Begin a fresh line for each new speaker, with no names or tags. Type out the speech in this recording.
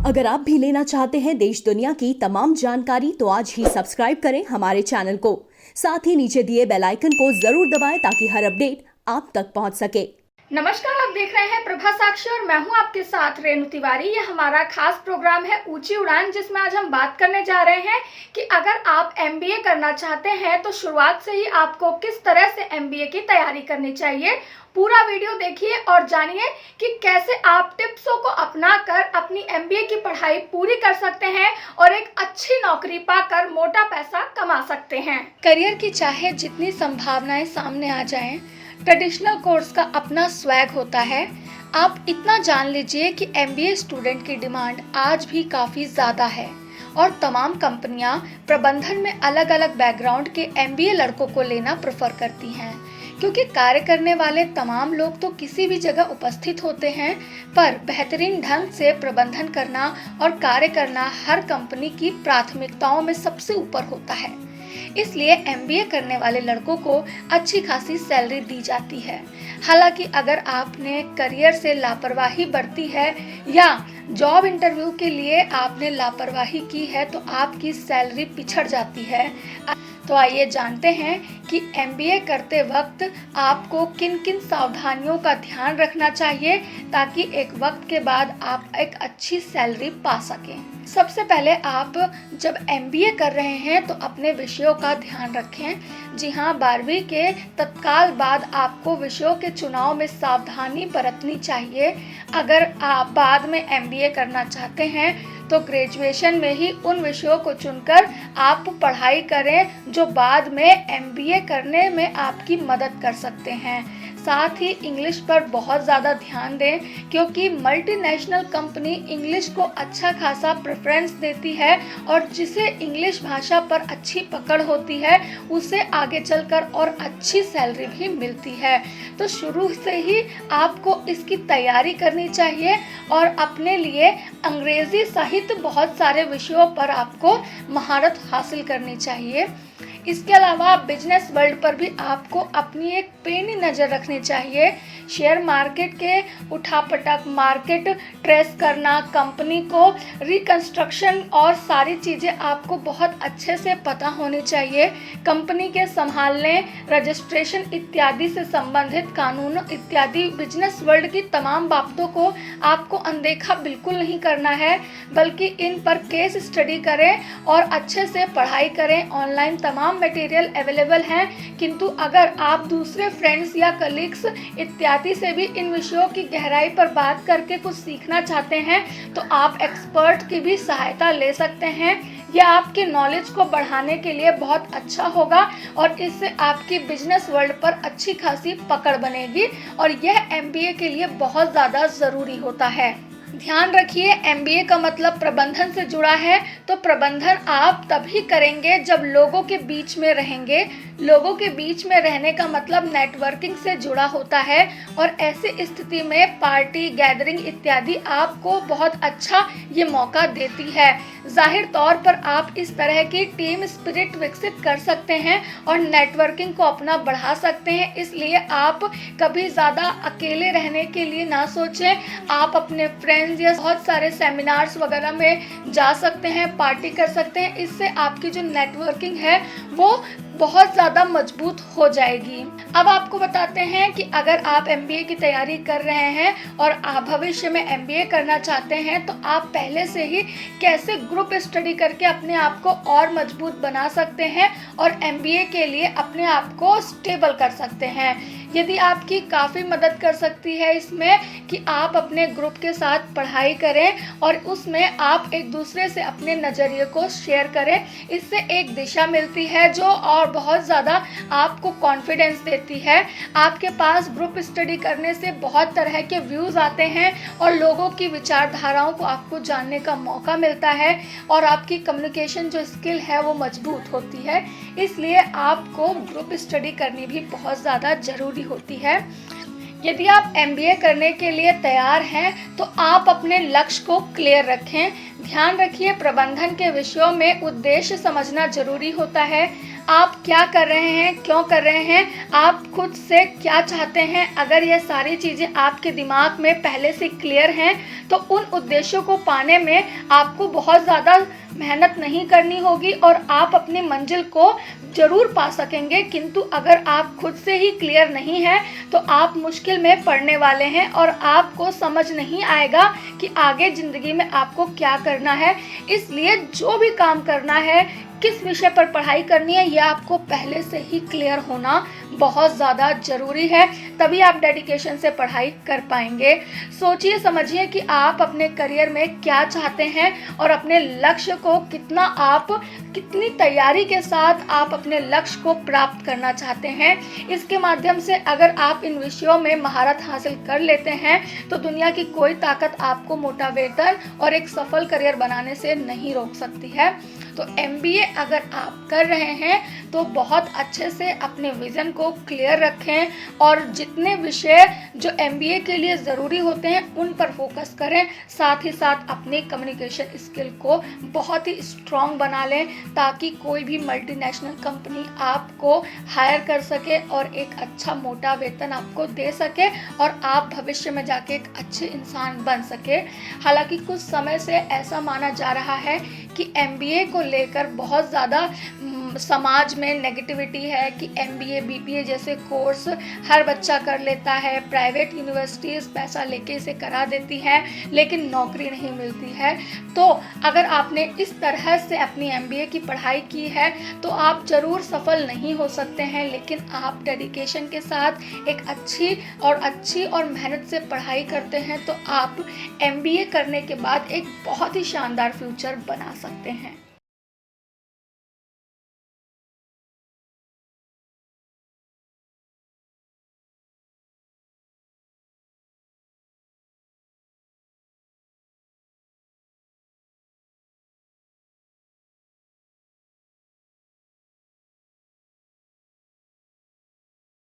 अगर आप भी लेना चाहते हैं देश दुनिया की तमाम जानकारी तो आज ही सब्सक्राइब करें हमारे चैनल को। साथ ही नीचे दिए बेल आइकन को जरूर दबाएं ताकि हर अपडेट आप तक पहुंच सके।
नमस्कार, आप देख रहे हैं प्रभा साक्षी और मैं हूं आपके साथ रेणु तिवारी। ये हमारा खास प्रोग्राम है ऊंची उड़ान, जिसमें आज हम बात करने जा रहे हैं कि अगर आप एमबीए करना चाहते हैं तो शुरुआत से ही आपको किस तरह से एमबीए की तैयारी करनी चाहिए। पूरा वीडियो देखिए और जानिए कि कैसे आप टिप्सों को अपनाकर अपनी एमबीए की पढ़ाई पूरी कर सकते हैं और एक अच्छी नौकरी पाकर मोटा पैसा कमा सकते हैं। करियर की चाहे जितनी संभावनाएं सामने आ जाएं, ट्रेडिशनल कोर्स का अपना स्वैग होता है। आप इतना जान लीजिए कि एमबीए स्टूडेंट की डिमांड आज भी काफ़ी ज़्यादा है और तमाम कंपनियां प्रबंधन में अलग अलग बैकग्राउंड के एमबीए लड़कों को लेना प्रेफर करती हैं, क्योंकि कार्य करने वाले तमाम लोग तो किसी भी जगह उपस्थित होते हैं, पर बेहतरीन ढंग से प्रबंधन करना और कार्य करना हर कंपनी की प्राथमिकताओं में सबसे ऊपर होता है। इसलिए एमबीए करने वाले लड़कों को अच्छी खासी सैलरी दी जाती है। हालांकि अगर आपने करियर से लापरवाही बरती है या जॉब इंटरव्यू के लिए आपने लापरवाही की है तो आपकी सैलरी पिछड़ जाती है। तो आइए जानते हैं कि एमबीए करते वक्त आपको किन किन सावधानियों का ध्यान रखना चाहिए ताकि एक वक्त के बाद आप एक अच्छी सैलरी पा सकें। सबसे पहले आप जब एमबीए कर रहे हैं तो अपने विषयों का ध्यान रखें। जी हाँ, 12वीं के तत्काल बाद आपको विषयों के चुनाव में सावधानी बरतनी चाहिए। अगर आप बाद में एमबीए करना चाहते हैं तो ग्रेजुएशन में ही उन विषयों को चुनकर आप पढ़ाई करें जो बाद में एमबीए करने में आपकी मदद कर सकते हैं। साथ ही इंग्लिश पर बहुत ज़्यादा ध्यान दें, क्योंकि मल्टीनेशनल कंपनी इंग्लिश को अच्छा खासा प्रेफरेंस देती है और जिसे इंग्लिश भाषा पर अच्छी पकड़ होती है उसे आगे चलकर और अच्छी सैलरी भी मिलती है। तो शुरू से ही आपको इसकी तैयारी करनी चाहिए और अपने लिए अंग्रेज़ी सहित बहुत सारे विषयों पर आपको महारत हासिल करनी चाहिए। इसके अलावा बिजनेस वर्ल्ड पर भी आपको अपनी एक पैनी नज़र रखनी चाहिए। शेयर मार्केट के उठापटक, मार्केट ट्रेस करना, कंपनी को रिकंस्ट्रक्शन और सारी चीज़ें आपको बहुत अच्छे से पता होनी चाहिए। कंपनी के संभालने, रजिस्ट्रेशन इत्यादि से संबंधित कानून इत्यादि बिजनेस वर्ल्ड की तमाम बातों को आपको अनदेखा बिल्कुल नहीं करना है, बल्कि इन पर केस स्टडी करें और अच्छे से पढ़ाई करें। ऑनलाइन तमाम मटेरियल अवेलेबल हैं, किंतु अगर आप दूसरे फ्रेंड्स या कलीग्स इत्यादि से भी इन विषयों की गहराई पर बात करके कुछ सीखना चाहते हैं तो आप एक्सपर्ट की भी सहायता ले सकते हैं। यह आपके नॉलेज को बढ़ाने के लिए बहुत अच्छा होगा और इससे आपकी बिजनेस वर्ल्ड पर अच्छी खासी पकड़ बनेगी और यह एमबीए के लिए बहुत ज़्यादा ज़रूरी होता है। ध्यान रखिए, एमबीए का मतलब प्रबंधन से जुड़ा है, तो प्रबंधन आप तभी करेंगे जब लोगों के बीच में रहेंगे। लोगों के बीच में रहने का मतलब नेटवर्किंग से जुड़ा होता है और ऐसी स्थिति में पार्टी, गैदरिंग इत्यादि आपको बहुत अच्छा ये मौका देती है। जाहिर तौर पर आप इस तरह की टीम स्पिरिट विकसित कर सकते हैं और नेटवर्किंग को अपना बढ़ा सकते हैं। इसलिए आप कभी ज़्यादा अकेले रहने के लिए ना सोचें। आप अपने फ्रेंड्स या बहुत सारे सेमिनार्स वगैरह में जा सकते हैं, पार्टी कर सकते हैं। इससे आपकी जो नेटवर्किंग है वो बहुत ज़्यादा मजबूत हो जाएगी। अब आपको बताते हैं कि अगर आप एमबीए की तैयारी कर रहे हैं और आप भविष्य में एमबीए करना चाहते हैं तो आप पहले से ही कैसे ग्रुप स्टडी करके अपने आप को और मजबूत बना सकते हैं और एमबीए के लिए अपने आप को स्टेबल कर सकते हैं। यदि आपकी काफ़ी मदद कर सकती है इसमें कि आप अपने ग्रुप के साथ पढ़ाई करें और उसमें आप एक दूसरे से अपने नज़रिए को शेयर करें। इससे एक दिशा मिलती है जो और बहुत ज़्यादा आपको कॉन्फिडेंस देती है। आपके पास ग्रुप स्टडी करने से बहुत तरह के व्यूज़ आते हैं और लोगों की विचारधाराओं को आपको जानने का मौका मिलता है और आपकी कम्युनिकेशन जो स्किल है वो मजबूत होती है। इसलिए आपको ग्रुप स्टडी करनी भी बहुत ज़्यादा ज़रूरी होती है। यदि आप एमबीए करने के लिए तैयार हैं तो आप अपने लक्ष्य को क्लियर रखें। ध्यान रखिए, प्रबंधन के विषयों में उद्देश्य समझना जरूरी होता है। आप क्या कर रहे हैं, क्यों कर रहे हैं, आप खुद से क्या चाहते हैं। अगर ये सारी चीज़ें आपके दिमाग में पहले से क्लियर हैं तो उन उद्देश्यों को पाने में आपको बहुत ज़्यादा मेहनत नहीं करनी होगी और आप अपनी मंजिल को ज़रूर पा सकेंगे। किंतु अगर आप खुद से ही क्लियर नहीं हैं तो आप मुश्किल में पड़ने वाले हैं और आपको समझ नहीं आएगा कि आगे ज़िंदगी में आपको क्या करना है। इसलिए जो भी काम करना है, किस विषय पर पढ़ाई करनी है, यह आपको पहले से ही क्लियर होना बहुत ज़्यादा ज़रूरी है, तभी आप डेडिकेशन से पढ़ाई कर पाएंगे। सोचिए समझिए कि आप अपने करियर में क्या चाहते हैं और अपने लक्ष्य को कितनी तैयारी के साथ आप अपने लक्ष्य को प्राप्त करना चाहते हैं। इसके माध्यम से अगर आप इन विषयों में महारत हासिल कर लेते हैं तो दुनिया की कोई ताकत आपको मोटा वेतन और एक सफल करियर बनाने से नहीं रोक सकती है। तो MBA अगर आप कर रहे हैं तो बहुत अच्छे से अपने विज़न को क्लियर रखें और जितने विषय जो MBA के लिए ज़रूरी होते हैं उन पर फोकस करें। साथ ही साथ अपने कम्युनिकेशन स्किल को बहुत ही स्ट्रॉन्ग बना लें ताकि कोई भी मल्टीनेशनल कंपनी आपको हायर कर सके और एक अच्छा मोटा वेतन आपको दे सके और आप भविष्य में जाके एक अच्छे इंसान बन सके। हालांकि कुछ समय से ऐसा माना जा रहा है कि MBA को लेकर बहुत ज़्यादा समाज में नेगेटिविटी है कि MBA BBA जैसे कोर्स हर बच्चा कर लेता है, प्राइवेट यूनिवर्सिटीज़ पैसा लेके इसे करा देती हैं लेकिन नौकरी नहीं मिलती है। तो अगर आपने इस तरह से अपनी MBA की पढ़ाई की है तो आप ज़रूर सफल नहीं हो सकते हैं, लेकिन आप डेडिकेशन के साथ एक अच्छी और मेहनत से पढ़ाई करते हैं तो आप MBA करने के बाद एक बहुत ही शानदार फ्यूचर बना सकते हैं।